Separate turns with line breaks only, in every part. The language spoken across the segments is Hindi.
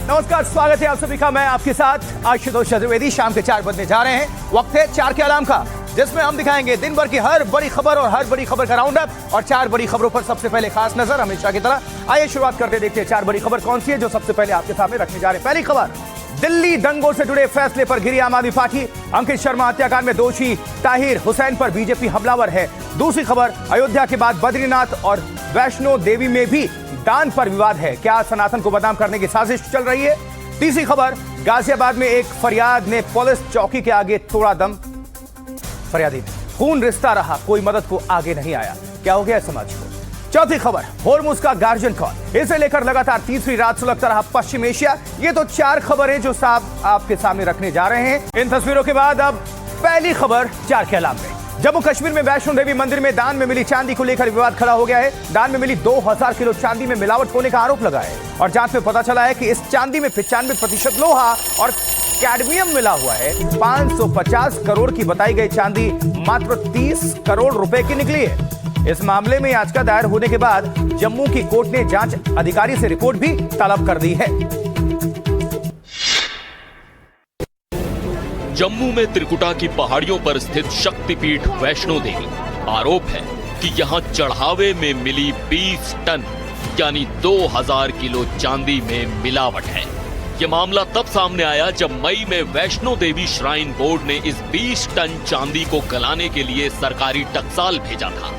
नमस्कार, स्वागत है आप सभी का। मैं आपके साथ आशुतोष चतुर्वेदी। शाम के 4 बजने जा रहे हैं। वक्त है 4 के अलार्म का, जिसमें हम दिखाएंगे दिन भर की हर बड़ी खबर और हर बड़ी खबर का राउंड अप और 4 बड़ी खबरों पर सबसे पहले खास नजर हमेशा की तरह। आइए शुरुआत करते, देखते हैं 4 बड़ी खबर कौन सी है जो सबसे पहले आपके सामने रखने जा रहे हैं। पहली खबर, दिल्ली दंगों से जुड़े फैसले पर घिरी आम आदमी पार्टी। अंकित शर्मा हत्याकांड में दोषी ताहिर हुसैन पर बीजेपी हमलावर है। दूसरी खबर, अयोध्या के बाद बद्रीनाथ और वैष्णो देवी में भी दान पर विवाद है, क्या सनातन को बदनाम करने की साजिश चल रही है। तीसरी खबर, गाजियाबाद में एक फरियाद ने पुलिस चौकी के आगे तोड़ा दम। फरियादी ने खून रिश्ता रहा, कोई मदद को आगे नहीं आया, क्या हो गया समाज को। चौथी खबर, होर्मुज का गार्जियन कौन, इसे लेकर लगातार तीसरी रात सुलगता रहा पश्चिम एशिया। ये तो 4 खबरें जो साहब आपके सामने रखने जा रहे हैं। इन तस्वीरों के बाद अब पहली खबर 4 के अलार्म में। जम्मू कश्मीर में वैष्णो देवी मंदिर में दान में मिली चांदी को लेकर विवाद खड़ा हो गया है। दान में मिली 2000 किलो चांदी में मिलावट होने का आरोप लगा है और जांच में पता चला है कि इस चांदी में 95% लोहा और कैडमियम मिला हुआ है। 550 करोड़ की बताई गई चांदी मात्र 30 करोड़ रुपए की निकली है। इस मामले में याचिका दायर होने के बाद जम्मू की कोर्ट ने जांच अधिकारी से रिपोर्ट भी तलब कर दी है।
जम्मू में त्रिकुटा की पहाड़ियों पर स्थित शक्तिपीठ वैष्णो देवी, आरोप है कि यहां चढ़ावे में मिली 20 टन यानी 2000 किलो चांदी में मिलावट है। यह मामला तब सामने आया जब मई में वैष्णो देवी श्राइन बोर्ड ने इस 20 टन चांदी को गलाने के लिए सरकारी टकसाल भेजा था।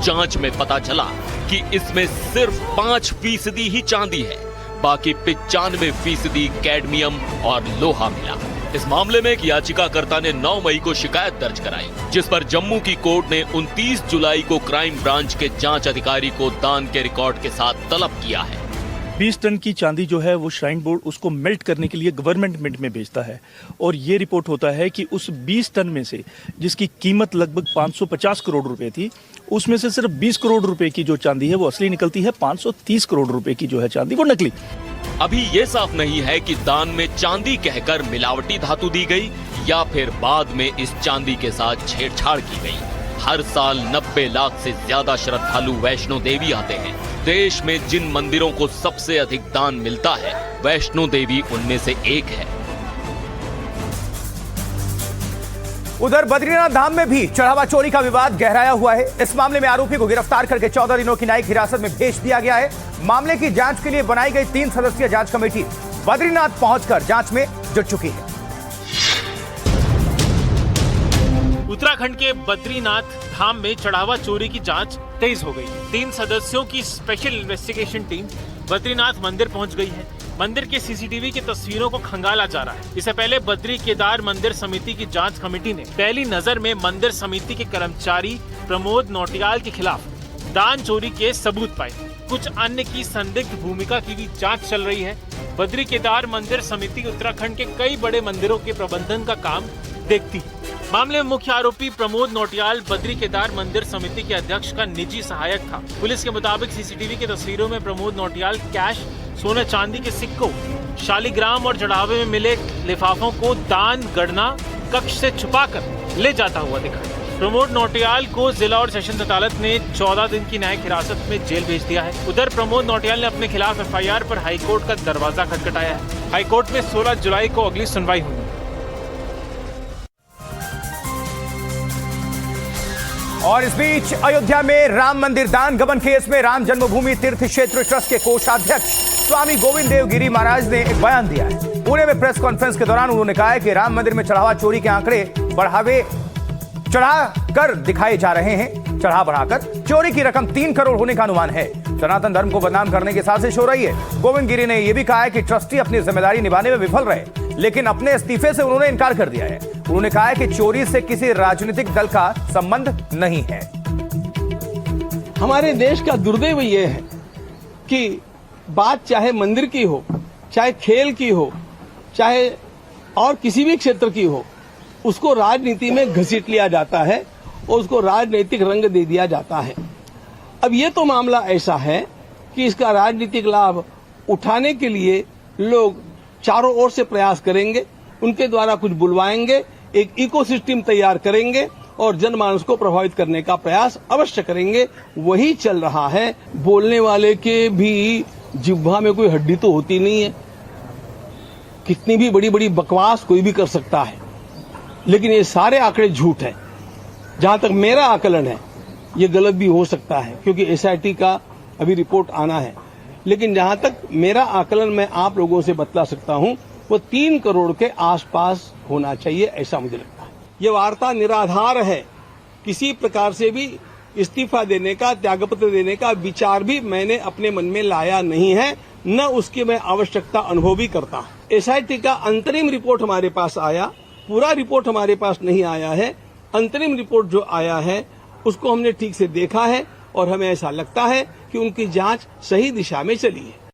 जांच में पता चला कि इसमें सिर्फ 5% ही चांदी है, बाकी 95% कैडमियम और लोहा मिला। इस मामले में एक याचिकाकर्ता ने 9 मई को शिकायत दर्ज कराई, जिस पर जम्मू की कोर्ट ने 29 जुलाई को क्राइम ब्रांच के जांच अधिकारी को दान के रिकॉर्ड के साथ तलब किया है।
20 टन की चांदी जो है वो श्राइन बोर्ड उसको मेल्ट करने के लिए गवर्नमेंट मिंट में भेजता है और ये रिपोर्ट होता है कि उस 20 टन में से जिसकी कीमत लगभग 550 करोड़ रुपए थी, उसमें से सिर्फ 20 करोड़ रुपए की जो चांदी है वो असली निकलती है, 530 करोड़ रुपए की जो है चांदी वो नकली।
अभी ये साफ नहीं है कि दान में चांदी कहकर मिलावटी धातु दी गई या फिर बाद में इस चांदी के साथ छेड़छाड़ की गई। हर साल 90 लाख से ज्यादा श्रद्धालु वैष्णो देवी आते हैं। देश में जिन मंदिरों को सबसे अधिक दान मिलता है, वैष्णो देवी उनमें से एक है।
उधर बद्रीनाथ धाम में भी चढ़ावा चोरी का विवाद गहराया हुआ है। इस मामले में आरोपी को गिरफ्तार करके 14 दिनों की न्यायिक हिरासत में भेज दिया गया है। मामले की जांच के लिए बनाई गई 3 सदस्यीय जांच कमेटी बद्रीनाथ पहुंचकर जांच में जुट चुकी है।
उत्तराखंड के बद्रीनाथ धाम में चढ़ावा चोरी की जांच तेज हो गई है। 3 सदस्यों की स्पेशल इन्वेस्टिगेशन टीम बद्रीनाथ मंदिर पहुंच गई है। मंदिर के सीसीटीवी की तस्वीरों को खंगाला जा रहा है। इससे पहले बद्री केदार मंदिर समिति की जांच कमेटी ने पहली नजर में मंदिर समिति के कर्मचारी प्रमोद नौटियाल के खिलाफ दान चोरी के सबूत पाए। कुछ अन्य की संदिग्ध भूमिका की भी जांच चल रही है। बद्री केदार मंदिर समिति उत्तराखंड के कई बड़े मंदिरों के प्रबंधन का काम देखती है। मामले में मुख्य आरोपी प्रमोद नौटियाल बद्री केदार मंदिर समिति के अध्यक्ष का निजी सहायक था। पुलिस के मुताबिक सीसीटीवी की तस्वीरों में प्रमोद नौटियाल कैश, सोने चांदी के सिक्कों, शालिग्राम और चढ़ावे में मिले लिफाफों को दान गणना कक्ष से छुपाकर ले जाता हुआ दिखा। प्रमोद नौटियाल को जिला और सेशंस अदालत ने 14 दिन की न्यायिक हिरासत में जेल भेज दिया है। उधर प्रमोद नौटियाल ने अपने खिलाफ FIR पर हाईकोर्ट का दरवाजा खटखटाया है। हाईकोर्ट में 16 जुलाई को अगली सुनवाई हुई।
और इस बीच अयोध्या में राम मंदिर दान गबन केस में राम जन्मभूमि तीर्थ क्षेत्र ट्रस्ट के कोषाध्यक्ष स्वामी गोविंद देव गिरी महाराज ने एक बयान दिया है। पुणे में प्रेस कॉन्फ्रेंस के दौरान उन्होंने कहा है कि राम मंदिर में चढ़ावा चोरी के आंकड़े चढ़ाकर दिखाए जा रहे हैं। चढ़ा बढ़ाकर चोरी की रकम 3 करोड़ होने का अनुमान है। सनातन धर्म को बदनाम करने की साजिश हो रही है। गोविंद गिरी ने यह भी कहा है कि ट्रस्टी अपनी जिम्मेदारी निभाने में विफल रहे, लेकिन अपने इस्तीफे से उन्होंने इनकार कर दिया है। उन्होंने कहा है कि चोरी से किसी राजनीतिक दल का संबंध नहीं है।
हमारे देश का दुर्दैव ये है कि बात चाहे मंदिर की हो, चाहे खेल की हो, चाहे और किसी भी क्षेत्र की हो, उसको राजनीति में घसीट लिया जाता है और उसको राजनीतिक रंग दे दिया जाता है। अब ये तो मामला ऐसा है कि इसका राजनीतिक लाभ उठाने के लिए लोग चारों ओर से प्रयास करेंगे, उनके द्वारा कुछ बुलवाएंगे, एक इकोसिस्टम तैयार करेंगे और जनमानस को प्रभावित करने का प्रयास अवश्य करेंगे। वही चल रहा है। बोलने वाले के भी जिह्वा में कोई हड्डी तो होती नहीं है। कितनी भी बड़ी बड़ी बकवास कोई भी कर सकता है, लेकिन ये सारे आंकड़े झूठ हैं। जहां तक मेरा आकलन है, ये गलत भी हो सकता है क्योंकि एसआईटी का अभी रिपोर्ट आना है, लेकिन जहां तक मेरा आकलन मैं आप लोगों से बतला सकता हूं, वो 3 करोड़ के आसपास होना चाहिए, ऐसा मुझे लगता है। ये वार्ता निराधार है। किसी प्रकार से भी इस्तीफा देने का, त्यागपत्र देने का विचार भी मैंने अपने मन में लाया नहीं है, न उसकी मैं आवश्यकता अनुभव भी करता। एसआईटी का अंतरिम रिपोर्ट हमारे पास आया, पूरा रिपोर्ट हमारे पास नहीं आया है। अंतरिम रिपोर्ट जो आया है उसको हमने ठीक से देखा है और हमें ऐसा लगता है कि उनकी जांच सही दिशा में चली है।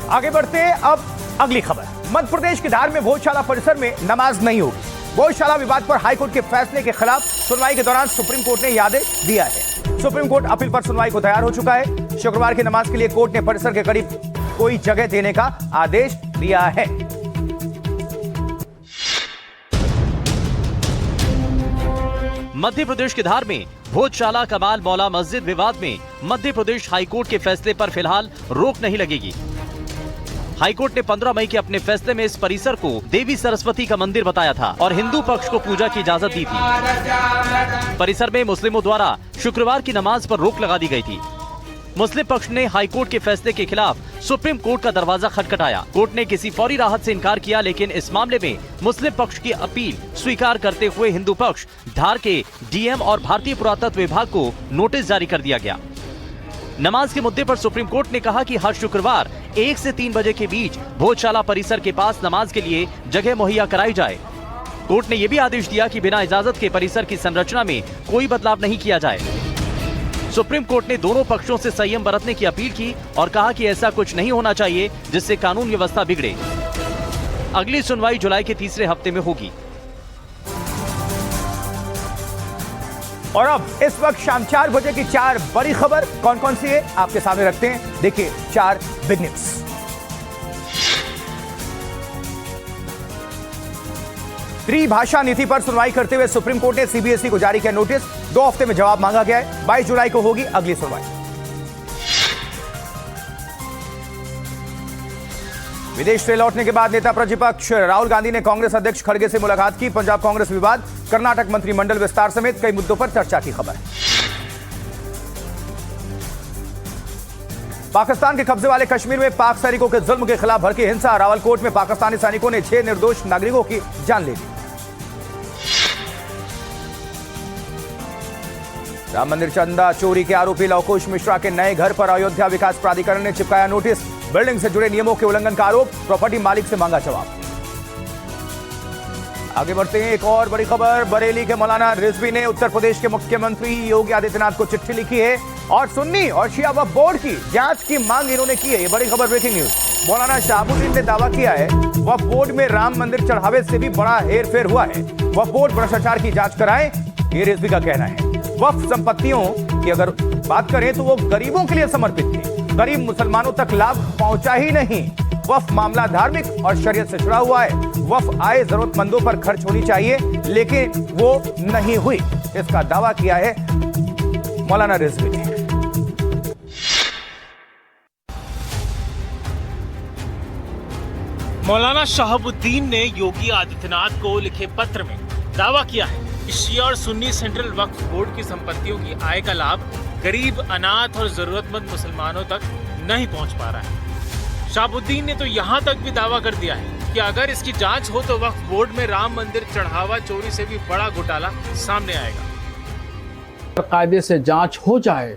आगे बढ़ते हैं अब अगली खबर। मध्य प्रदेश के धार में भोजशाला परिसर में नमाज नहीं होगी। भोजशाला विवाद पर हाईकोर्ट के फैसले के खिलाफ सुनवाई के दौरान सुप्रीम कोर्ट ने यह आदेश दिया है। सुप्रीम कोर्ट अपील पर सुनवाई को तैयार हो चुका है। शुक्रवार की नमाज के लिए कोर्ट ने परिसर के करीब कोई जगह देने का आदेश दिया है।
मध्य प्रदेश के धार में भोजशाला कमाल मौला मस्जिद विवाद में मध्य प्रदेश हाईकोर्ट के फैसले पर फिलहाल रोक नहीं लगेगी। हाईकोर्ट ने 15 मई के अपने फैसले में इस परिसर को देवी सरस्वती का मंदिर बताया था और हिंदू पक्ष को पूजा की इजाजत दी थी। परिसर में मुस्लिमों द्वारा शुक्रवार की नमाज पर रोक लगा दी गई थी। मुस्लिम पक्ष ने हाईकोर्ट के फैसले के खिलाफ सुप्रीम कोर्ट का दरवाजा खटखटाया। कोर्ट ने किसी फौरी राहत से इनकार किया, लेकिन इस मामले में मुस्लिम पक्ष की अपील स्वीकार करते हुए हिंदू पक्ष धार के डीएम और भारतीय पुरातत्व विभाग को नोटिस जारी कर दिया गया। नमाज के मुद्दे पर सुप्रीम कोर्ट ने कहा कि हर शुक्रवार 1 से 3 बजे के बीच भोजशाला परिसर के पास नमाज के लिए जगह मुहैया कराई जाए। कोर्ट ने यह भी आदेश दिया कि बिना इजाजत के परिसर की संरचना में कोई बदलाव नहीं किया जाए। सुप्रीम कोर्ट ने दोनों पक्षों से संयम बरतने की अपील की और कहा कि ऐसा कुछ नहीं होना चाहिए जिससे कानून व्यवस्था बिगड़े। अगली सुनवाई जुलाई के तीसरे हफ्ते में होगी।
और अब इस वक्त शाम 4 बजे की 4 बड़ी खबर कौन कौन सी है आपके सामने रखते हैं। देखिए 4 बिग न्यूज। त्रिभाषा नीति पर सुनवाई करते हुए सुप्रीम कोर्ट ने सीबीएसई को जारी किया नोटिस। 2 हफ्ते में जवाब मांगा गया है। 22 जुलाई को होगी अगली सुनवाई। विदेश से लौटने के बाद नेता प्रतिपक्ष राहुल गांधी ने कांग्रेस अध्यक्ष खड़गे से मुलाकात की। पंजाब कांग्रेस विवाद, कर्नाटक मंत्रिमंडल विस्तार समेत कई मुद्दों पर चर्चा की खबर। पाकिस्तान के कब्जे वाले कश्मीर में पाक सैनिकों के जुल्म के खिलाफ भड़की हिंसा। रावलकोट में पाकिस्तानी सैनिकों ने 6 निर्दोष नागरिकों की जान ले ली। राम मंदिर चंदा चोरी के आरोपी लवकुश मिश्रा के नए घर पर अयोध्या विकास प्राधिकरण ने चिपकाया नोटिस। बिल्डिंग से जुड़े नियमों के उल्लंघन का आरोप, प्रॉपर्टी मालिक से मांगा जवाब। आगे बढ़ते हैं, एक और बड़ी खबर। बरेली के मौलाना रिजवी ने उत्तर प्रदेश के मुख्यमंत्री योगी आदित्यनाथ को चिट्ठी लिखी है और सुन्नी और शिया वक्फ बोर्ड की जांच की मांग इन्होंने की है। ये बड़ी खबर, ब्रेकिंग न्यूज। मौलाना शहाबुद्दीन ने दावा किया है वक्फ बोर्ड में राम मंदिर चढ़ावे से भी बड़ा हेरफेर हुआ है। वक्फ बोर्ड भ्रष्टाचार की जांच कराए, ये रिजवी का कहना है। वक्फ संपत्तियों की अगर बात करें तो वो गरीबों के लिए समर्पित थी, गरीब मुसलमानों तक लाभ पहुंचा ही नहीं। वक्फ मामला धार्मिक और शरीयत से जुड़ा हुआ है। वक्फ आय जरूरतमंदों पर खर्च होनी चाहिए, लेकिन वो नहीं हुई, इसका दावा किया है मौलाना रिजवी ने।
मौलाना शहाबुद्दीन ने योगी आदित्यनाथ को लिखे पत्र में दावा किया है कि शिया और सुन्नी सेंट्रल वक्फ बोर्ड की संपत्तियों की आय का लाभ गरीब, अनाथ और जरूरतमंद मुसलमानों तक नहीं पहुंच पा रहा है। शहाबुद्दीन ने तो यहां तक भी दावा कर दिया है कि अगर इसकी जांच हो तो वक्फ बोर्ड में राम मंदिर चढ़ावा चोरी से भी बड़ा घोटाला सामने आएगा।
कायदे से जांच हो जाए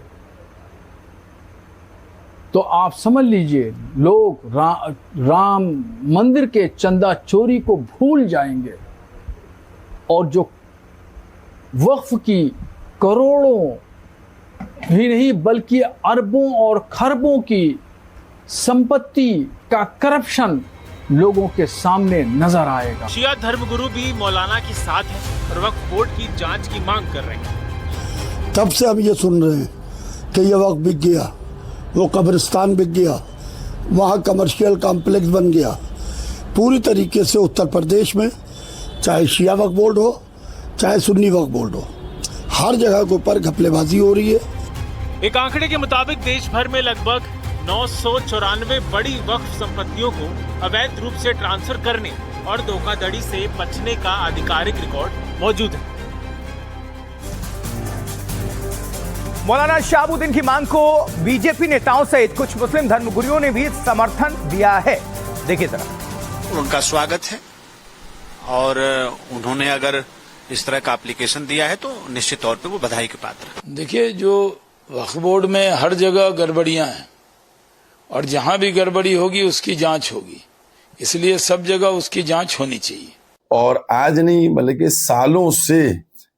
तो आप समझ लीजिए लोग राम मंदिर के चंदा चोरी को भूल जाएंगे और जो वक्फ की करोड़ों भी नहीं बल्कि अरबों और खरबों की संपत्ति का करप्शन लोगों के सामने नजर आएगा।
शिया धर्मगुरु भी मौलाना के साथ हैं और वक्फ बोर्ड की जांच की मांग कर रहे हैं।
तब से हम ये सुन रहे हैं कि ये वक्त बिक गया, वो कब्रिस्तान बिक गया, वहाँ कमर्शियल कॉम्प्लेक्स बन गया। पूरी तरीके से उत्तर प्रदेश में चाहे शिया वक्फ बोर्ड हो चाहे सुन्नी वक्फ बोर्ड हो, हर जगह के ऊपर घपलेबाजी हो रही है।
एक आंकड़े के मुताबिक देश भर में लगभग 994 बड़ी वक्फ संपत्तियों को अवैध रूप से ट्रांसफर करने और धोखाधड़ी से बचने का आधिकारिक रिकॉर्ड मौजूद है।
मौलाना शहाबुद्दीन की मांग को बीजेपी नेताओं सहित कुछ मुस्लिम धर्मगुरुओं ने भी समर्थन दिया है। देखिए जरा।
उनका स्वागत है और उन्होंने अगर इस तरह का एप्लीकेशन दिया है तो निश्चित तौर पे वो बधाई के पात्र है।
देखिए, जो वक्फ बोर्ड में हर जगह गड़बड़ियां हैं और जहां भी गड़बड़ी होगी उसकी जांच होगी, इसलिए सब जगह उसकी जांच होनी चाहिए।
और आज नहीं बल्कि सालों से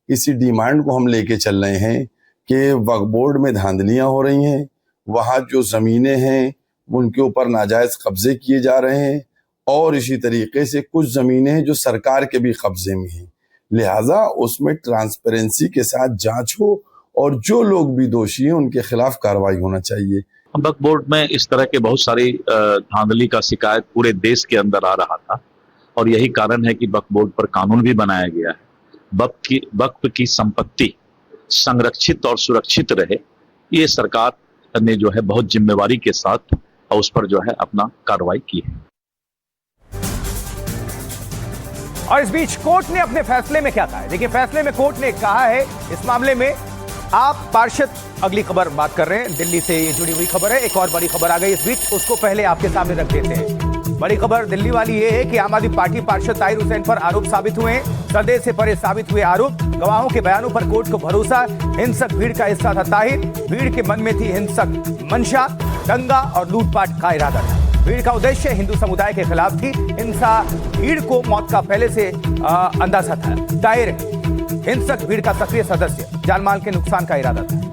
इसी डिमांड को हम लेके चल रहे हैं कि वक्फ बोर्ड में धांधलियां हो रही हैं, वहां जो जमीनें हैं उनके ऊपर नाजायज कब्जे किए जा रहे हैं और इसी तरीके से कुछ जमीनें हैं जो सरकार के भी कब्जे में हैं। लिहाजा उसमें ट्रांसपेरेंसी के साथ जांच हो और जो लोग भी दोषी हैं उनके खिलाफ कार्रवाई होना चाहिए।
वक्फ बोर्ड में इस तरह के बहुत सारी धांधली का शिकायत पूरे देश के अंदर आ रहा था और यही कारण है कि वक्फ बोर्ड पर कानून भी बनाया गया है। वक्फ की संपत्ति संरक्षित और सुरक्षित रहे, ये सरकार ने जो है बहुत जिम्मेवारी के साथ और उस पर जो है अपना कार्रवाई की है।
और इस बीच कोर्ट ने अपने फैसले में क्या कहा है, देखिए फैसले में कोर्ट ने कहा है इस मामले में आप पार्षद, अगली खबर बात कर रहे हैं, दिल्ली से ये जुड़ी हुई खबर है। एक और बड़ी खबर आ गई इस बीच, उसको पहले आपके सामने रख देते हैं। बड़ी खबर दिल्ली वाली ये है कि आम आदमी पार्टी पार्षद ताहिर हुसैन पर आरोप साबित हुए हैं। संदेह से परे साबित हुए आरोप, गवाहों के बयानों पर कोर्ट को भरोसा। हिंसक भीड़ का हिस्सा था ताहिर, भीड़ के मन में थी हिंसक मंशा, दंगा और लूटपाट का इरादा था। भीड़ का उद्देश्य हिंदू समुदाय के खिलाफ थी। हिंसा भीड़ को मौत का पहले से अंदाजा था। ताहिर हिंसक भीड़ का सक्रिय सदस्य, जानमाल के नुकसान का इरादा था।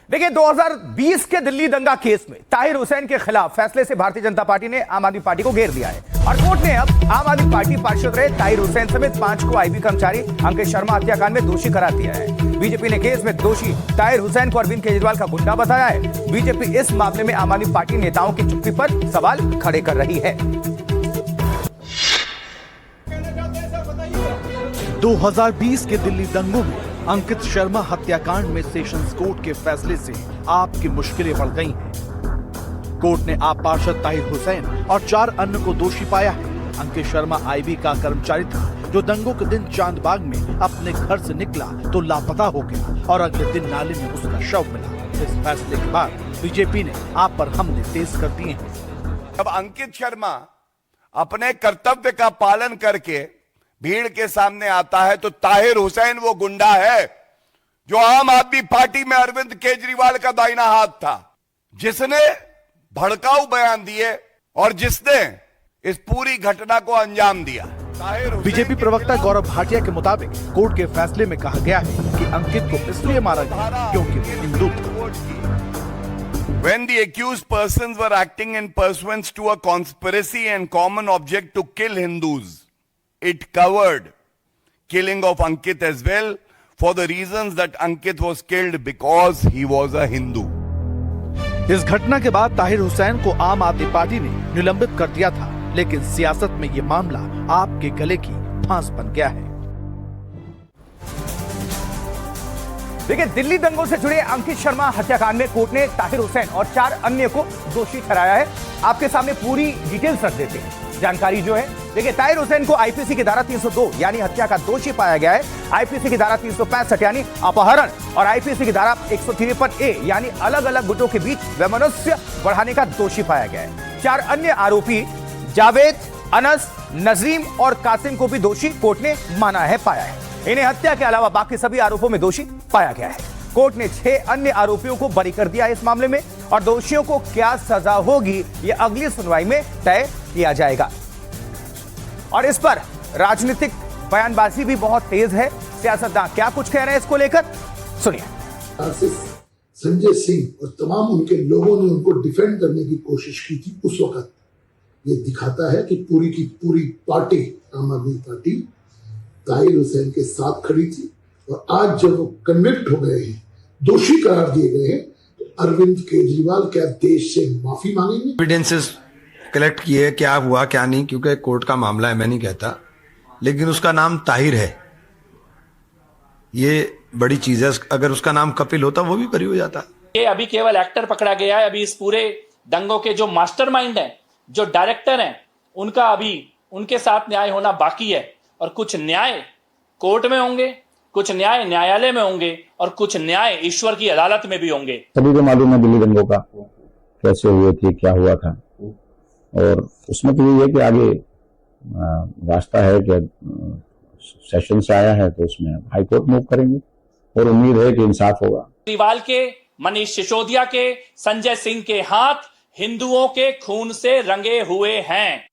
देखिए 2020 के दिल्ली दंगा केस में ताहिर हुसैन के खिलाफ फैसले से भारतीय जनता पार्टी ने आम आदमी पार्टी को घेर दिया है और कोर्ट ने अब आम आदमी पार्टी पार्षद रहे ताहिर हुसैन समेत 5 को आईबी कर्मचारी अंकित शर्मा हत्याकांड में दोषी करार दिया है। बीजेपी ने केस में दोषी ताहिर हुसैन को अरविंद केजरीवाल का गुंडा बताया है। बीजेपी इस मामले में आम आदमी पार्टी नेताओं की चुप्पी पर सवाल खड़े कर रही है।
2020 के दिल्ली दंगों में अंकित शर्मा हत्याकांड में सेशंस कोर्ट के फैसले से आपकी मुश्किलें बढ़ गई हैं। कोर्ट ने आप पार्षद ताहिर हुसैन और 4 अन्य को दोषी पाया है। अंकित शर्मा आईबी का कर्मचारी था जो दंगों के दिन चांदबाग में अपने घर से निकला तो लापता हो गया और अगले दिन नाले में उसका शव मिला। इस फैसले के बाद बीजेपी ने आप पर हमले तेज कर दिए हैं।
जब अंकित शर्मा अपने कर्तव्य का पालन करके भीड़ के सामने आता है तो ताहिर हुसैन वो गुंडा है जो आम आदमी पार्टी में अरविंद केजरीवाल का दाहिना हाथ था, जिसने भड़काऊ बयान दिए और जिसने इस पूरी घटना को अंजाम दिया।
बीजेपी प्रवक्ता गौरव भाटिया के मुताबिक कोर्ट के फैसले में कहा गया है कि अंकित को इसलिए मारा गया क्योंकि वो हिंदू था।
When the accused persons were acting in pursuance to a conspiracy and common object to kill Hindus, it covered killing of Ankit as well for the reasons that Ankit was killed because he was a Hindu.
इस घटना के बाद ताहिर हुसैन को आम आदमी पार्टी ने निलंबित कर दिया था, लेकिन सियासत में ये मामला आपके गले की फांस बन गया है।
देखिए दिल्ली दंगों से जुड़े अंकित शर्मा हत्याकांड में कोर्ट ने ताहिर हुसैन और 4 अन्य को दोषी ठहराया है। आपके सामने पूरी डिटेल्स रख देते हैं, जानकारी जो है। देखिए ताहिर हुसैन को आईपीसी की धारा 302 यानी हत्या का दोषी पाया गया है। आईपीसी की धारा 365 यानी अपहरण और आईपीसी की धारा 153A यानी अलग अलग गुटों के बीच वैमनस्य बढ़ाने का दोषी पाया गया है। 4 अन्य आरोपी जावेद, अनस, नजीम और कासिम को भी दोषी कोर्ट ने माना है, पाया है। इन्हें हत्या के अलावा बाकी सभी आरोपों में दोषी पाया गया है। कोर्ट ने 6 अन्य आरोपियों को बरी कर दिया है इस मामले में और दोषियों को क्या सजा होगी ये अगली सुनवाई में तय किया जाएगा। और इस पर राजनीतिक बयानबाजी भी बहुत तेज है। सियासतदान क्या कुछ कह रहे हैं इसको लेकर, सुनिए।
संजय सिंह और तमाम उनके लोगों ने उनको डिफेंड करने की कोशिश की थी उस वक्त। ये दिखाता है कि पूरी की पूरी पार्टी, आम आदमी पार्टी, ताहिर हुसैन के साथ खड़ी थी। और आज जब वो कन्विक्ट हो गए हैं, दोषी करार दिए गए हैं, तो अरविंद केजरीवाल क्या देश से माफी मांगेंगे?
एविडेंसेस कलेक्ट किए, क्या हुआ क्या नहीं, क्योंकि कोर्ट का मामला है, मैं नहीं कहता, लेकिन उसका नाम ताहिर है। ये बड़ी चीज है। अगर उसका नाम कपिल होता वो भी बरी हो जाता।
ये अभी केवल एक्टर पकड़ा गया है। अभी इस पूरे दंगों के जो मास्टरमाइंड हैं, जो डायरेक्टर हैं, उनका अभी उनके साथ न्याय होना बाकी है। और कुछ न्याय कोर्ट में होंगे, कुछ न्याय न्यायालय में होंगे और कुछ न्याय ईश्वर की अदालत में भी होंगे।
सभी को मालूम है दिल्ली दंगों का कैसे हुए थे, क्या हुआ था, और उसमें तो ये है कि आगे रास्ता है कि सेशन से आया है तो उसमें हाई कोर्ट मूव करेंगे और उम्मीद है कि इंसाफ होगा।
केजरीवाल के, मनीष सिसोदिया के, संजय सिंह के हाथ हिंदुओं के खून से रंगे हुए हैं।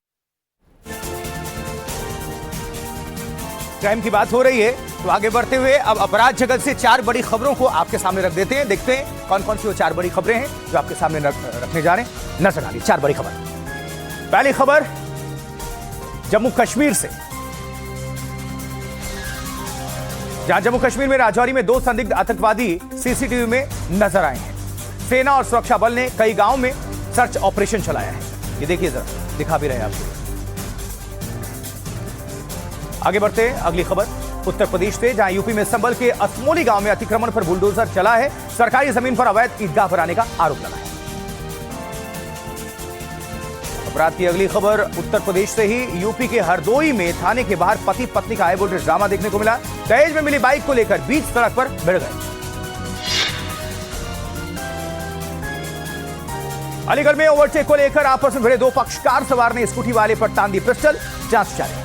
क्राइम की बात हो रही है तो आगे बढ़ते हुए अब अपराध जगत से 4 बड़ी खबरों को आपके सामने रख देते हैं। देखते हैं कौन कौन सी वो 4 बड़ी खबरें हैं जो आपके सामने रखने जा रहे हैं। नजर आ रही 4 बड़ी खबर। पहली खबर जम्मू कश्मीर से, जहां जम्मू कश्मीर में राजौरी में 2 संदिग्ध आतंकवादी सीसीटीवी में नजर आए हैं। सेना और सुरक्षा बल ने कई गांवों में सर्च ऑपरेशन चलाया है। ये देखिए, जरा दिखा भी रहे हैं आपको। आगे बढ़ते हैं अगली खबर उत्तर प्रदेश से, जहां यूपी में संभल के असमोली गांव में अतिक्रमण पर बुलडोजर चला है। सरकारी जमीन पर अवैध ईदगाह बनाने का आरोप लगा है। अपराध की अगली खबर उत्तर प्रदेश से ही, यूपी के हरदोई में थाने के बाहर पति पत्नी का हाई वोल्टेज ड्रामा देखने को मिला। दहेज में मिली बाइक को लेकर बीच सड़क पर भिड़ गए। अलीगढ़ में ओवरटेक को लेकर आपस में भिड़े 2 पक्ष, कार सवार ने स्कूटी वाले पर तान दी पिस्टल, जांच जारी।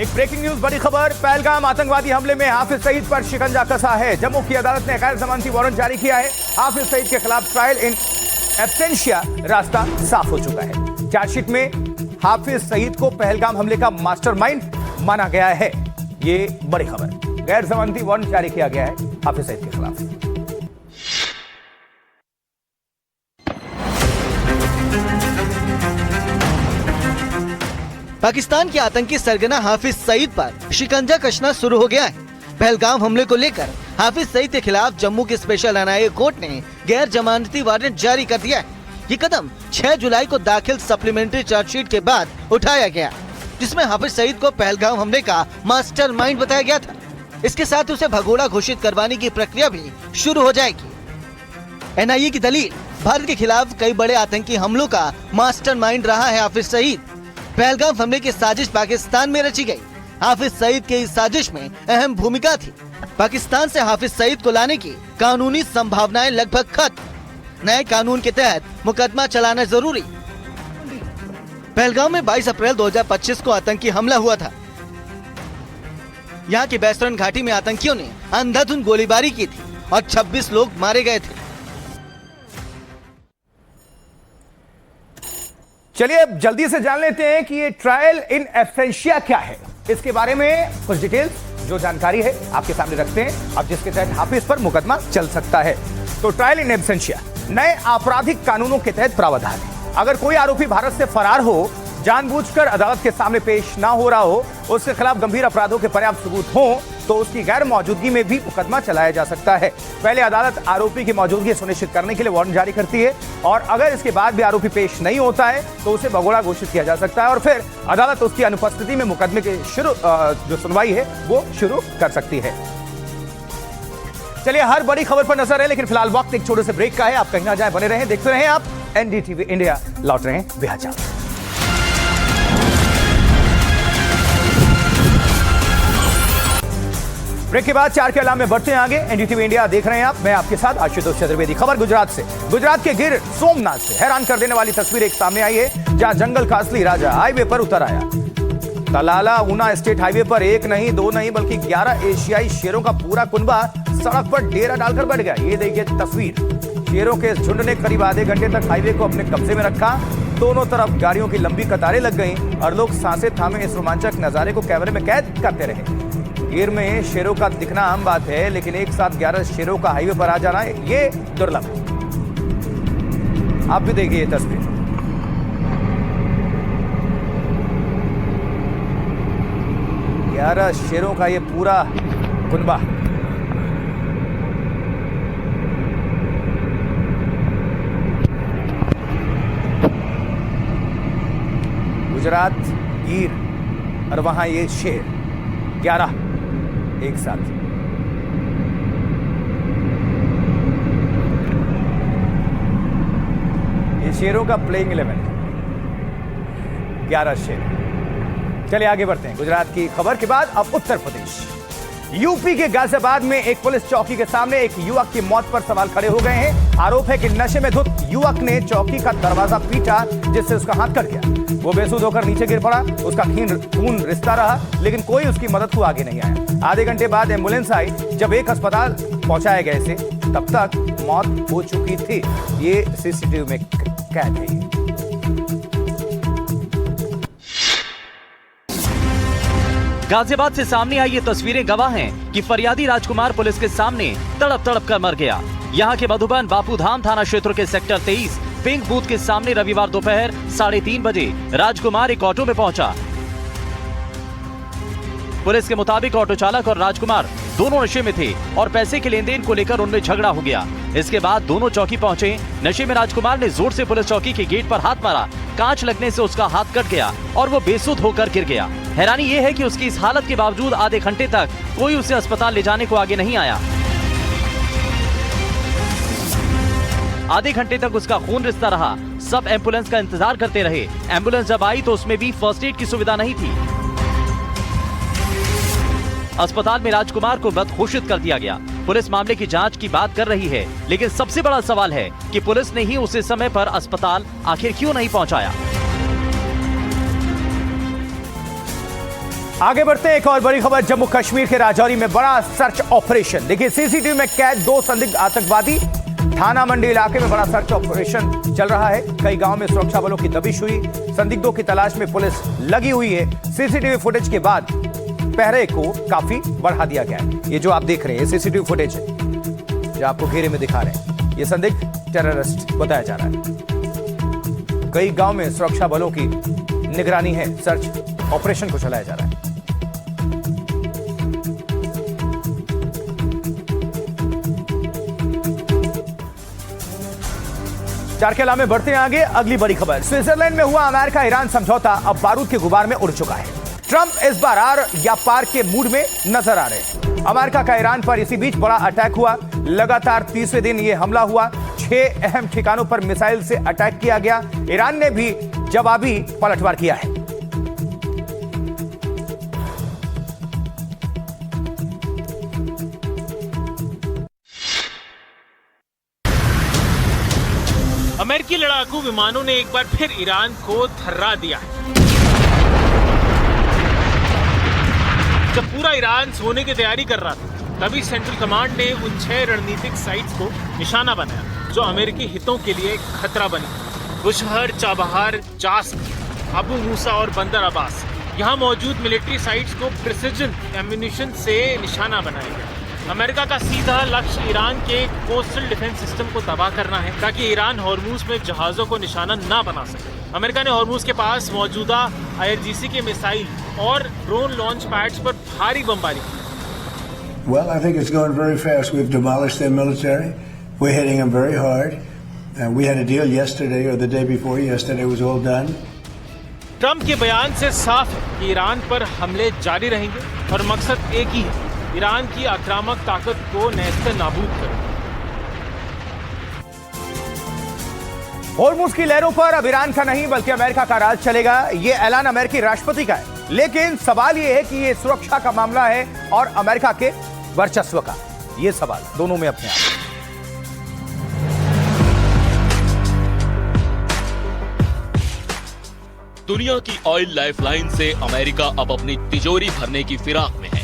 एक ब्रेकिंग न्यूज बड़ी खबर, पहलगाम आतंकवादी हमले में हाफिज सईद पर शिकंजा कसा है। जम्मू की अदालत ने गैर जमानती वारंट जारी किया है। हाफिज सईद के खिलाफ ट्रायल इन एब्सेंशिया रास्ता साफ हो चुका है। चार्जशीट में हाफिज सईद को पहलगाम हमले का मास्टरमाइंड माना गया है। ये बड़ी खबर, गैर जमानती वारंट जारी किया गया है हाफिज सईद के खिलाफ।
पाकिस्तान के आतंकी सरगना हाफिज सईद पर शिकंजा कसना शुरू हो गया है। पहलगाम हमले को लेकर हाफिज सईद के खिलाफ जम्मू की स्पेशल एनआईए कोर्ट ने गैर जमानती वारंट जारी कर दिया है। ये कदम 6 जुलाई को दाखिल सप्लीमेंट्री चार्जशीट के बाद उठाया गया, जिसमें हाफिज सईद को पहलगाम हमले का मास्टरमाइंड बताया गया था। इसके साथ उसे भगोड़ा घोषित करवाने की प्रक्रिया भी शुरू हो जाएगी। एनआईए की दलील, भारत के खिलाफ कई बड़े आतंकी हमलों का मास्टरमाइंड रहा है हाफिज सईद। पहलगाम हमले की साजिश पाकिस्तान में रची गई। हाफिज सईद के इस साजिश में अहम भूमिका थी। पाकिस्तान से हाफिज सईद को लाने की कानूनी संभावनाएं लगभग खत्म। नए कानून के तहत मुकदमा चलाना जरूरी। पहलगाम में 22 अप्रैल 2025 को आतंकी हमला हुआ था। यहाँ की बैस्तरन घाटी में आतंकियों ने अंधाधुंध गोलीबारी की थी और 26 लोग मारे गए थे।
चलिए अब जल्दी से जान लेते हैं कि ये ट्रायल इन एब्सेंशिया क्या है। इसके बारे में कुछ डिटेल्स जो जानकारी है आपके सामने रखते हैं, अब जिसके तहत हाफिज पर मुकदमा चल सकता है। तो ट्रायल इन एब्सेंशिया नए आपराधिक कानूनों के तहत प्रावधान है। अगर कोई आरोपी भारत से फरार हो, जानबूझकर अदालत के सामने पेश ना हो रहा हो, उसके खिलाफ गंभीर अपराधों के पर्याप्त सबूत हो, तो उसकी गैर मौजूदगी में भी मुकदमा चलाया जा सकता है। पहले अदालत आरोपी की मौजूदगी सुनिश्चित करने के लिए वारंट जारी करती है और अगर इसके बाद भी आरोपी पेश नहीं होता है तो उसे भगोड़ा घोषित किया जा सकता है और फिर अदालत उसकी अनुपस्थिति में मुकदमे की जो सुनवाई है वो शुरू कर सकती है। चलिए हर बड़ी खबर पर नजर है, लेकिन फिलहाल वक्त एक छोटे से ब्रेक का है। आप कहीं ना जाए, बने रहें, देखते रहें आप एनडीटीवी इंडिया। लौट रहे हैं बेहद जल्द। ब्रेक के बाद 4 के अलाम में बढ़ते हैं आगे। एनडीटीवी इंडिया देख रहे हैं आप, मैं आपके साथ आशुतोष चतुर्वेदी। खबर गुजरात से, गुजरात के गिर सोमनाथ से हैरान कर देने वाली तस्वीर एक सामने आई है, जहां जंगल का असली राजा हाईवे पर उतर आया। तलाला ऊना स्टेट हाईवे पर 1 नहीं 2 नहीं बल्कि 11 एशियाई शेरों का पूरा कुनबा सड़क पर डेरा डालकर बैठ गया। ये देखिए तस्वीर, शेरों के झुंड ने करीब आधे घंटे तक हाईवे को अपने कब्जे में रखा। दोनों तरफ गाड़ियों की लंबी कतारें लग गईं और लोग सांसें थामे इस रोमांचक नजारे को कैमरे में कैद करते रहे। गिर में शेरों का दिखना आम बात है, लेकिन एक साथ 11 शेरों का हाईवे पर आ जाना ये दुर्लभ है। आप भी देखिए ये तस्वीर, 11 शेरों का ये पूरा कुनबा। गुजरात गिर और वहां ये शेर, 11 एक साथ। ये शेरों का प्लेइंग 11, 11 शेर। चलिए आगे बढ़ते हैं। गुजरात की खबर के बाद अब उत्तर प्रदेश। यूपी के गाजियाबाद में एक पुलिस चौकी के सामने एक युवक की मौत पर सवाल खड़े हो गए हैं। आरोप है कि नशे में धुत युवक ने चौकी का दरवाजा पीटा, जिससे उसका हाथ कट गया। वो बेसुध होकर नीचे गिर पड़ा। उसका खून रिसता रहा, लेकिन कोई उसकी मदद को आगे नहीं आया। आधे घंटे बाद एम्बुलेंस आई। जब एक अस्पताल पहुंचाया गया इसे, तब तक मौत हो चुकी थी। ये सीसीटीवी में कैद है।
गाजियाबाद से सामने आई ये तस्वीरें गवाह हैं कि फरियादी राजकुमार पुलिस के सामने तड़प तड़प कर मर गया। यहाँ के मधुबन बापूधाम थाना क्षेत्र के सेक्टर 23 पिंक बूथ के सामने रविवार दोपहर 3:30 बजे राजकुमार एक ऑटो में पहुंचा। पुलिस के मुताबिक ऑटो चालक और राजकुमार दोनों नशे में थे और पैसे के लेन देन को लेकर उनमें झगड़ा हो गया। इसके बाद दोनों चौकी पहुंचे। नशे में राजकुमार ने जोर से पुलिस चौकी के गेट पर हाथ मारा। कांच लगने से उसका हाथ कट गया और वो बेसुध होकर गिर गया। हैरानी ये है कि उसकी इस हालत के बावजूद आधे घंटे तक कोई उसे अस्पताल ले जाने को आगे नहीं आया। आधे घंटे तक उसका खून रिसता रहा। सब एम्बुलेंस का इंतजार करते रहे। एम्बुलेंस जब आई तो उसमें भी फर्स्ट एड की सुविधा नहीं थी। अस्पताल में राजकुमार को बदहोशित कर दिया गया। पुलिस मामले की जांच की बात कर रही है, लेकिन सबसे बड़ा सवाल है कि पुलिस ने ही उसे समय पर अस्पताल आखिर क्यों नहीं पहुंचाया।
आगे बढ़ते हैं। एक और बड़ी खबर, जम्मू कश्मीर के राजौरी में बड़ा सर्च ऑपरेशन। देखिए सीसीटीवी में कैद 2 संदिग्ध आतंकवादी। थाना मंडी इलाके में बड़ा सर्च ऑपरेशन चल रहा है। कई गांव में सुरक्षा बलों की दबिश हुई। संदिग्धों की तलाश में पुलिस लगी हुई है। सीसीटीवी फुटेज के बाद पहरे को काफी बढ़ा दिया गया है। ये जो आप देख रहे हैं सीसीटीवी फुटेज है, जो आपको घेरे में दिखा रहे हैं, ये संदिग्ध टेररिस्ट बताया जा रहा है। कई गांव में सुरक्षा बलों की निगरानी है। सर्च ऑपरेशन को चलाया जा रहा है। चारकेला में बढ़ते हैं आगे। अगली बड़ी खबर, स्विट्जरलैंड में हुआ अमेरिका ईरान समझौता अब बारूद के गुबार में उड़ चुका है। ट्रंप इस बार आर या पार के मूड में नजर आ रहे हैं। अमेरिका का ईरान पर इसी बीच बड़ा अटैक हुआ। लगातार 30वें दिन यह हमला हुआ। 6 अहम ठिकानों पर मिसाइल से अटैक किया गया। ईरान ने भी जवाबी पलटवार किया है।
अमेरिकी लड़ाकू विमानों ने एक बार फिर ईरान को थर्रा दिया है। जब पूरा ईरान सोने की तैयारी कर रहा था, तभी सेंट्रल कमांड ने उन 6 रणनीतिक साइट्स को निशाना बनाया जो अमेरिकी हितों के लिए खतरा बनी। बुशहर, चाबहार, जास्क, अबू मूसा और बंदर अब्बास, यहाँ मौजूद मिलिट्री साइट्स को प्रिसिजन एम्यूनिशन से निशाना बनाया गया। अमेरिका का सीधा लक्ष्य ईरान के कोस्टल डिफेंस सिस्टम को तबाह करना है, ताकि ईरान हॉर्मूज में जहाजों को निशाना ना बना सके। अमेरिका ने हॉर्मूज के पास मौजूदा IRGC के मिसाइल और ड्रोन लॉन्च पैड्स पर भारी बमबारी की।
Well, I think it's going very fast. We've demolished their military. We're hitting them very hard. We had a deal yesterday or the day before yesterday. It was all done.
Trump के बयान से साफ है कि ईरान पर हमले जारी रहेंगे और मकसद एक ही है, ईरान की आक्रामक ताकत को नेस्त नाबूद करें।
हॉर्मूज की लहरों पर अब ईरान का नहीं बल्कि अमेरिका का राज चलेगा। यह ऐलान अमेरिकी राष्ट्रपति का है, लेकिन सवाल यह है कि यह सुरक्षा का मामला है और अमेरिका के वर्चस्व का। यह सवाल दोनों में अपने आप।
दुनिया की ऑयल लाइफलाइन से अमेरिका अब अपनी तिजोरी भरने की फिराक में है।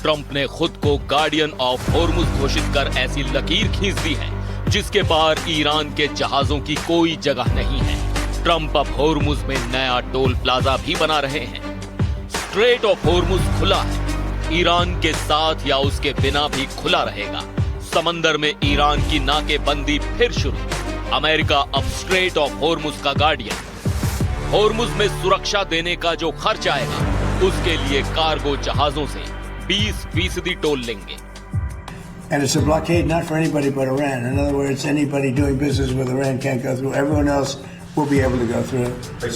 ट्रंप ने खुद को गार्डियन ऑफ हॉर्मुज घोषित कर ऐसी लकीर खींच दी है जिसके पार ईरान के जहाजों की कोई जगह नहीं है। ट्रंप अब हॉर्मुज में नया टोल प्लाजा भी बना रहे हैं। स्ट्रेट ऑफ हॉर्मुज खुला है, ईरान के साथ या उसके बिना भी खुला रहेगा। समंदर में ईरान की नाकेबंदी फिर शुरू। अमेरिका अब स्ट्रेट ऑफ हॉर्मुज का गार्डियन। हॉर्मुज में सुरक्षा देने का जो खर्च आएगा उसके लिए कार्गो जहाजों से 20% टोल लेंगे।
And it's a blockade not for anybody but Iran. In other words, anybody doing business with Iran can't go through. Everyone else will be able to go through.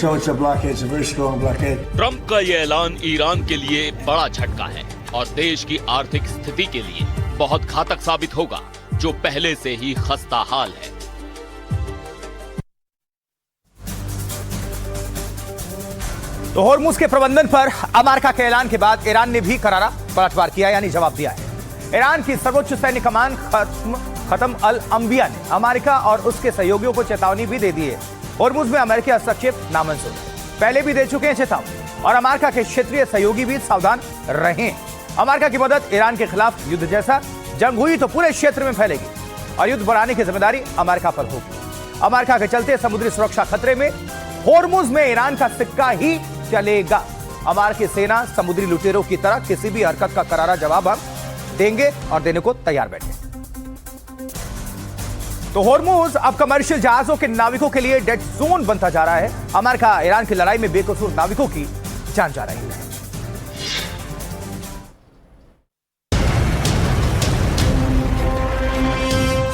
So it's a blockade. It's a very strong blockade.
Trump का ये ऐलान ईरान के लिए बड़ा झटका है। और देश की आर्थिक स्थिति के लिए बहुत घातक साबित होगा, जो पहले से ही खस्ता हाल है।
तो होर्मुज के प्रबंधन पर अमेरिका के ऐलान के बाद ईरान ने भी करारा पलटवार किया, यानी जवाब दिया है। ईरान की सर्वोच्च सैन्य कमान खत्म अल अंबिया ने अमेरिका और उसके सहयोगियों को चेतावनी भी दे दी है। होर्मुज में अमेरिकी हस्तक्षेप नामंजूर पहले भी दे चुके हैं चेतावनी, और अमेरिका के क्षेत्रीय सहयोगी भी सावधान रहें। अमेरिका की मदद ईरान के खिलाफ युद्ध जैसा जंग हुई तो पूरे क्षेत्र में फैलेगी और युद्ध बढ़ाने की जिम्मेदारी अमेरिका पर होगी। अमेरिका के चलते समुद्री सुरक्षा खतरे में, होर्मुज में ईरान का सिक्का ही चलेगा। अमेरिकी सेना समुद्री लुटेरों की तरह किसी भी हरकत का करारा जवाब हम देंगे और देने को तैयार बैठे। तो होर्मुज अब कमर्शियल जहाजों के नाविकों के लिए डेड जोन बनता जा रहा है। अमेरिका ईरान की लड़ाई में बेकसूर नाविकों की जान जा रही है।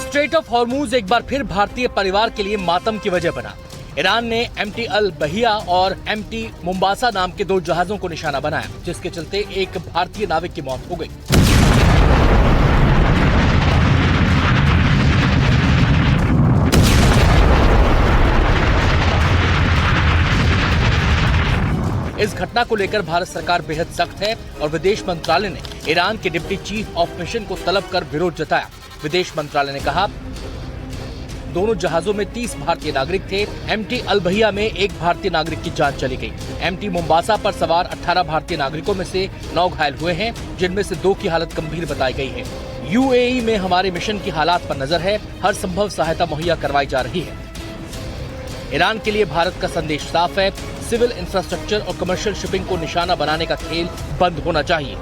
स्ट्रेट ऑफ हॉर्मुज एक बार फिर भारतीय परिवार के लिए मातम की वजह बना। ईरान ने MT अल बहिया और MT मुंबासा नाम के 2 जहाजों को निशाना बनाया, जिसके चलते एक भारतीय नाविक की मौत हो गई। इस घटना को लेकर भारत सरकार बेहद सख्त है और विदेश मंत्रालय ने ईरान के डिप्टी चीफ ऑफ मिशन को तलब कर विरोध जताया। विदेश मंत्रालय ने कहा, दोनों जहाजों में 30 भारतीय नागरिक थे। MT अल बहिया में 1 भारतीय नागरिक की जान चली गई। MT मुंबासा पर सवार 18 भारतीय नागरिकों में से 9 घायल हुए हैं, जिनमें से 2 की हालत गंभीर बताई गई है। UAE में हमारे मिशन की हालात पर नजर है, हर संभव सहायता मुहैया करवाई जा रही है। ईरान के लिए भारत का संदेश साफ है, सिविल इंफ्रास्ट्रक्चर और कमर्शियल शिपिंग को निशाना बनाने का खेल बंद होना चाहिए।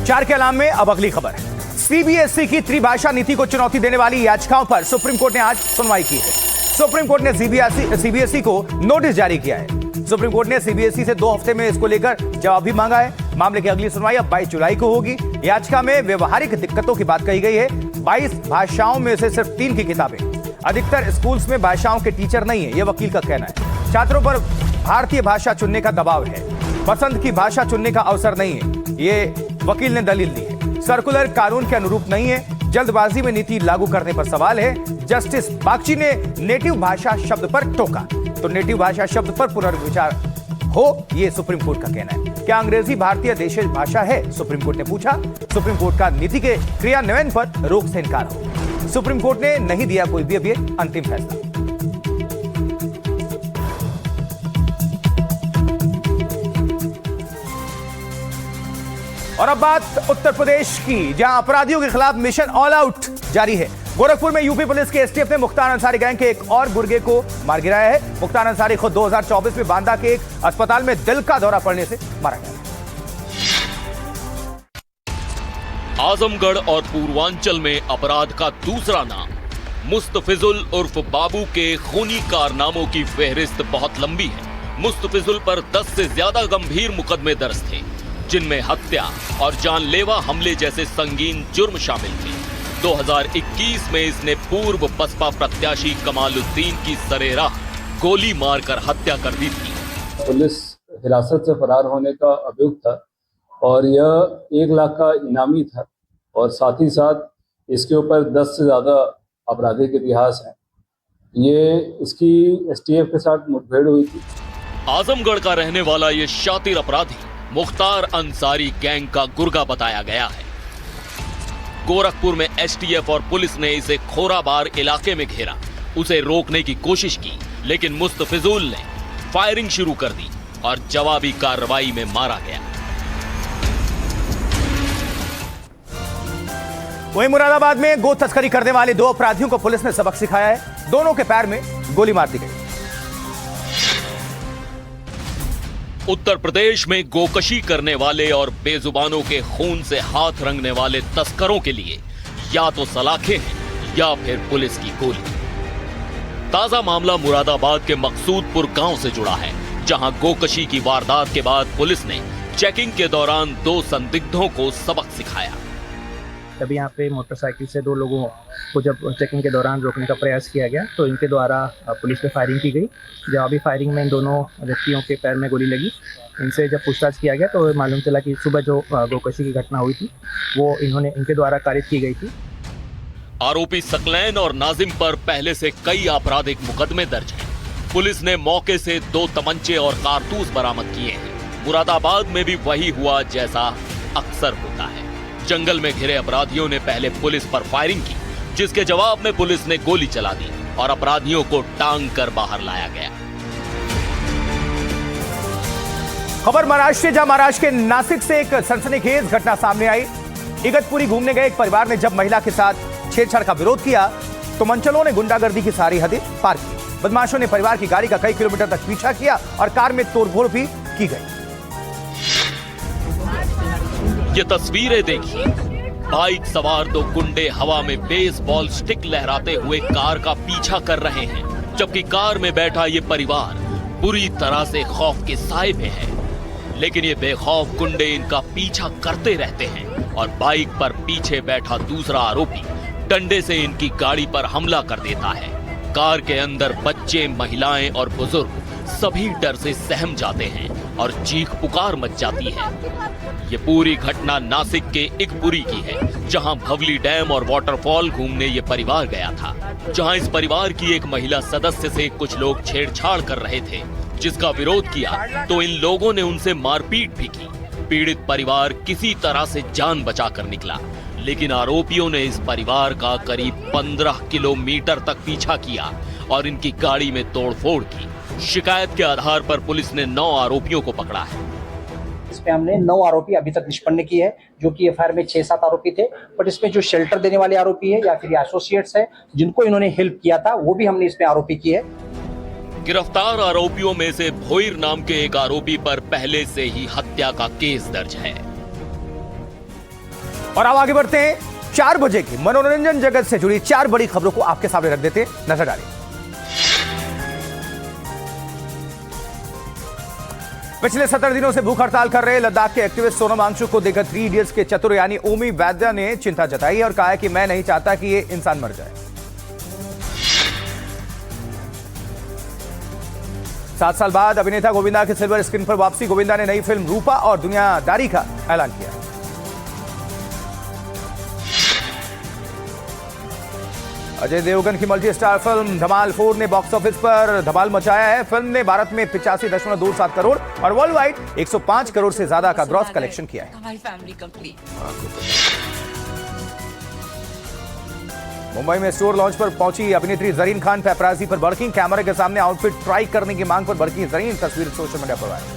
4 के अलाम में अब अगली खबर है। CBSE की त्रिभाषा नीति को चुनौती देने वाली याचिकाओं पर सुप्रीम कोर्ट ने आज सुनवाई की है। सुप्रीम कोर्ट ने CBSE को नोटिस जारी किया है। सुप्रीम कोर्ट ने CBSE से 2 हफ्ते में इसको लेकर जवाब भी मांगा है। मामले की अगली सुनवाई अब 22 जुलाई को होगी। याचिका में व्यवहारिक दिक्कतों की बात कही गई है। 22 भाषाओं में से सिर्फ 3 की किताबें। अधिकतर स्कूल्स में भाषाओं के टीचर नहीं है, यह वकील का कहना है। छात्रों पर भारतीय भाषा चुनने का दबाव है, पसंद की भाषा चुनने का अवसर नहीं है, ये वकील ने दलील दी है। सर्कुलर कानून के अनुरूप नहीं है, जल्दबाजी में नीति लागू करने पर सवाल है। जस्टिस बागची ने नेटिव भाषा शब्द पर टोका, तो नेटिव भाषा शब्द पर पुनर्विचार हो, यह सुप्रीम कोर्ट का कहना है। क्या अंग्रेजी भारतीय देशीय भाषा है, सुप्रीम कोर्ट ने पूछा। सुप्रीम कोर्ट का नीति के क्रियान्वयन पर रोक से इनकार हो। सुप्रीम कोर्ट ने नहीं दिया कोई भी अभी अंतिम फैसला। और अब बात उत्तर प्रदेश की, जहां अपराधियों के खिलाफ मिशन ऑल आउट जारी है। गोरखपुर में यूपी पुलिस के STF ने मुख्तार अंसारी गैंग के एक और गुर्गे को मार गिराया है। मुख्तार अंसारी खुद 2024 में बांदा के एक अस्पताल में दिल का दौरा पड़ने से मारा गया।
आजमगढ़ और पूर्वांचल में अपराध का दूसरा नाम मुस्तफिजुल उर्फ बाबू के खूनी कारनामों की फहरिस्त बहुत लंबी है। मुस्तफिजुल पर 10 से ज्यादा गंभीर मुकदमे दर्ज थे, जिनमें हत्या और जानलेवा हमले जैसे संगीन जुर्म शामिल थे। 2021 में इसने पूर्व बसपा प्रत्याशी कमालुद्दीन की सरेराह गोली मारकर हत्या कर दी थी।
पुलिस हिरासत से फरार होने का अभियुक्त था और यह 1 लाख का इनामी था और साथ ही साथ इसके ऊपर 10 से ज्यादा आपराधिक इतिहास है। ये इसकी STF के साथ मुठभेड़ हुई थी।
आजमगढ़ का रहने वाला ये शातिर अपराधी मुख्तार अंसारी गैंग का गुर्गा बताया गया है। गोरखपुर में STF और पुलिस ने इसे खोराबार इलाके में घेरा, उसे रोकने की कोशिश की, लेकिन मुस्तफिजुल ने फायरिंग शुरू कर दी और जवाबी कार्रवाई में मारा गया।
वहीं मुरादाबाद में गो तस्करी करने वाले 2 अपराधियों को पुलिस ने सबक सिखाया है। दोनों के पैर में गोली मार दी गई।
उत्तर प्रदेश में गोकशी करने वाले और बेजुबानों के खून से हाथ रंगने वाले तस्करों के लिए या तो सलाखें हैं या फिर पुलिस की गोली। ताजा मामला मुरादाबाद के मकसूदपुर गांव से जुड़ा है, जहां गोकशी की वारदात के बाद पुलिस ने चेकिंग के दौरान 2 संदिग्धों को सबक सिखाया।
तभी यहाँ पे मोटरसाइकिल से 2 लोगों को जब चेकिंग के दौरान रोकने का प्रयास किया गया तो इनके द्वारा पुलिस पे फायरिंग की गई। जवाबी फायरिंग में इन दोनों व्यक्तियों के पैर में गोली लगी। इनसे जब पूछताछ किया गया तो मालूम चला कि सुबह जो गोकशी की घटना हुई थी वो इनके द्वारा कारित की गई थी।
आरोपी सकलैन और नाजिम पर पहले से कई आपराधिक मुकदमे दर्ज हैं। पुलिस ने मौके से 2 तमंचे और कारतूस बरामद किए हैं। मुरादाबाद में भी वही हुआ जैसा अक्सर होता है। जंगल में घिरे अपराधियों ने पहले पुलिस पर फायरिंग की, जिसके जवाब में पुलिस ने गोली चला दी और अपराधियों को टांग कर बाहर लाया गया।
खबर महाराष्ट्र से, जहां महाराष्ट्र के नासिक से एक सनसनीखेज घटना सामने आई। इगतपुरी घूमने गए एक परिवार ने जब महिला के साथ छेड़छाड़ का विरोध किया तो मंचलों ने गुंडागर्दी की सारी हदें पार की। बदमाशों ने परिवार की गाड़ी का कई किलोमीटर तक पीछा किया और कार में तोड़फोड़ भी की गई।
ये तस्वीरें देखिए, बाइक सवार 2 गुंडे हवा में बेसबॉल स्टिक लहराते हुए कार का पीछा कर रहे हैं, जबकि कार में बैठा ये परिवार बुरी तरह से खौफ के साए में है। लेकिन ये बेखौफ गुंडे इनका पीछा करते रहते हैं और बाइक पर पीछे बैठा दूसरा आरोपी डंडे से इनकी गाड़ी पर हमला कर देता है। कार के अंदर बच्चे, महिलाएं और बुजुर्ग सभी डर से सहम जाते हैं और चीख पुकार मच जाती है। ये पूरी घटना नासिक के इगतपुरी की है, जहां भवली डैम और वाटरफॉल घूमने ये परिवार गया था। जहां इस परिवार की एक महिला सदस्य से कुछ लोग छेड़छाड़ कर रहे थे, जिसका विरोध किया तो इन लोगों ने उनसे मारपीट भी की। पीड़ित परिवार किसी तरह से जान बचाकर निकला, लेकिन आरोपियों ने इस परिवार का करीब 15 किलोमीटर तक पीछा किया और इनकी गाड़ी में तोड़फोड़ की। शिकायत के आधार पर पुलिस ने 9 आरोपियों को पकड़ा है।
इसमें हमने 9 आरोपी अभी तक निष्पन्न किए हैं, जो कि एफआईआर में 6-7 आरोपी थे। बट इसमें जो शेल्टर देने वाले आरोपी है या फिर एसोसिएट्स है जिनको इन्होंने हेल्प किया था, वो भी हमने इसमें आरोपी किए है।
गिरफ्तार आरोपियों में से भोईर नाम के एक आरोपी पर पहले से ही हत्या का केस दर्ज है।
और अब आगे बढ़ते हैं। 4 बजे की मनोरंजन जगत से जुड़ी 4 बड़ी खबरों को आपके सामने रख देते, नजर डालिए। पिछले 17 दिनों से भूख हड़ताल कर रहे लद्दाख के एक्टिविस्ट सोनम वांगचुक को देखकर 3 इडियट्स के चतुर यानी ओमी वैद्य ने चिंता जताई और कहा कि मैं नहीं चाहता कि ये इंसान मर जाए। 7 साल बाद अभिनेता गोविंदा के सिल्वर स्क्रीन पर वापसी। गोविंदा ने नई फिल्म रूपा और दुनियादारी का ऐलान किया। अजय देवगन की मल्टी स्टार फिल्म धमाल 4 ने बॉक्स ऑफिस पर धमाल मचाया है। फिल्म ने भारत में 85.27 करोड़ और वर्ल्ड वाइड 105 करोड़ से ज्यादा का ग्रॉस कलेक्शन किया है। मुंबई में स्टोर लॉन्च पर पहुंची अभिनेत्री जरीन खान पेपराजी पर भड़की। कैमरे के सामने आउटफिट ट्राई करने की मांग पर भड़की जरीन। तस्वीर सोशल मीडिया पर वायरल।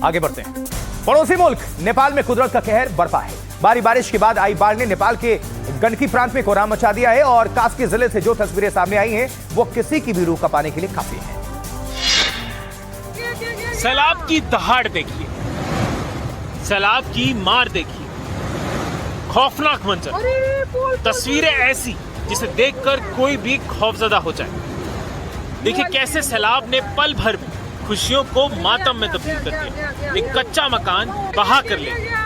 आगे बढ़ते हैं। पड़ोसी मुल्क नेपाल में कुदरत का कहर बरपा है। भारी बारिश के बाद आई बाढ़ ने नेपाल के गंडकी प्रांत में कोहराम मचा दिया है और कास्की जिले से जो तस्वीरें सामने आई हैं वो किसी की भी रूह कपाने के लिए काफी है।
सैलाब की दहाड़ देखिए, सैलाब की मार देखिए, खौफनाक मंजर, तस्वीरें ऐसी जिसे देखकर कोई भी खौफजदा हो जाए। देखिए कैसे सैलाब ने पल भर में खुशियों को मातम में तब्दील कर दिया। एक कच्चा मकान बहा कर ले गया।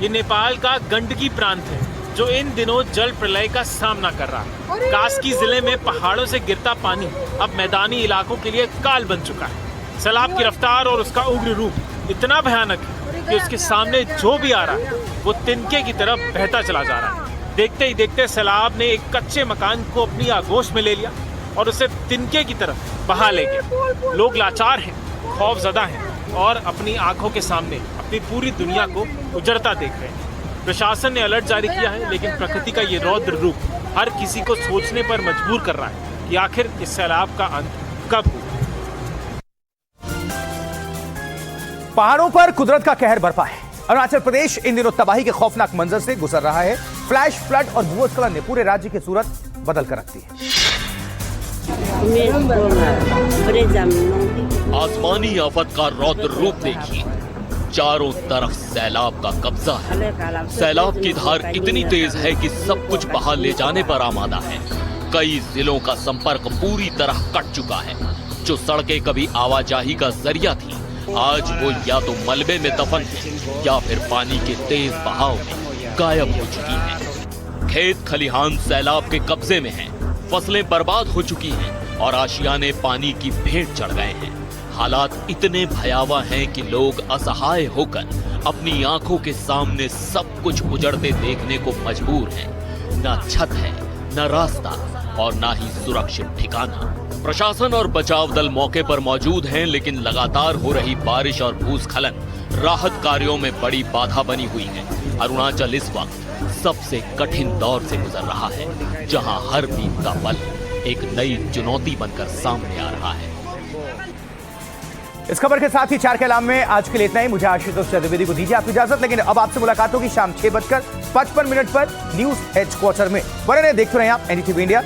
ये नेपाल का गंडकी प्रांत है जो इन दिनों जल प्रलय का सामना कर रहा है। कास्की जिले में पहाड़ों से गिरता पानी अब मैदानी इलाकों के लिए काल बन चुका है। सैलाब की रफ्तार और उसका उग्र रूप इतना भयानक है कि उसके सामने जो भी आ रहा है वो तिनके की तरफ बहता चला जा रहा है। देखते ही देखते सैलाब ने एक कच्चे मकान को अपनी आगोश में ले लिया और उसे तिनके की तरफ बहा ले गया। लोग लाचार हैं, खौफजदा हैं और अपनी आंखों के सामने अपनी पूरी दुनिया को उजड़ता देख रहे हैं। प्रशासन ने अलर्ट जारी किया है, लेकिन प्रकृति का ये रौद्र रूप हर किसी को सोचने पर मजबूर कर रहा है कि आखिर इस सैलाब का अंत कब होगा।
पहाड़ों पर कुदरत का कहर बरपा है। अरुणाचल प्रदेश इन दिनों तबाही के खौफनाक मंजर से गुजर रहा है। फ्लैश फ्लड और भूस्खलन ने पूरे राज्य की सूरत बदल कर रख दी है।
आसमानी आफत का रौद्र रूप देखिए। चारों तरफ सैलाब का कब्जा है। सैलाब की धार इतनी तेज है कि सब कुछ बहा ले जाने पर आमादा है। कई जिलों का संपर्क पूरी तरह कट चुका है। जो सड़कें कभी आवाजाही का जरिया थी, आज वो या तो मलबे में दफन है या फिर पानी के तेज बहाव में गायब हो चुकी हैं। खेत खलिहान सैलाब के कब्जे में हैं, फसलें बर्बाद हो चुकी हैं और आशियाने पानी की भेंट चढ़ गए हैं। हालात इतने भयावह हैं कि लोग असहाय होकर अपनी आंखों के सामने सब कुछ उजड़ते देखने को मजबूर हैं। न छत है, न रास्ता और न ही सुरक्षित ठिकाना। प्रशासन और बचाव दल मौके पर मौजूद हैं, लेकिन लगातार हो रही बारिश और भूस्खलन राहत कार्यों में बड़ी बाधा बनी हुई है। अरुणाचल इस वक्त सबसे कठिन दौर से गुजर रहा है, जहां हर दिन का पल एक नई चुनौती बनकर सामने आ रहा है।
इस खबर के साथ ही 4 के अलाम में आज के लिए इतना ही। मुझे आशुतोष चतुर्वेदी को दीजिए आपकी इजाजत, लेकिन अब आपसे मुलाकात होगी शाम 6:55 पर न्यूज हेडक्वार्टर में। बने रहे, देखते रहे आप NDTV इंडिया।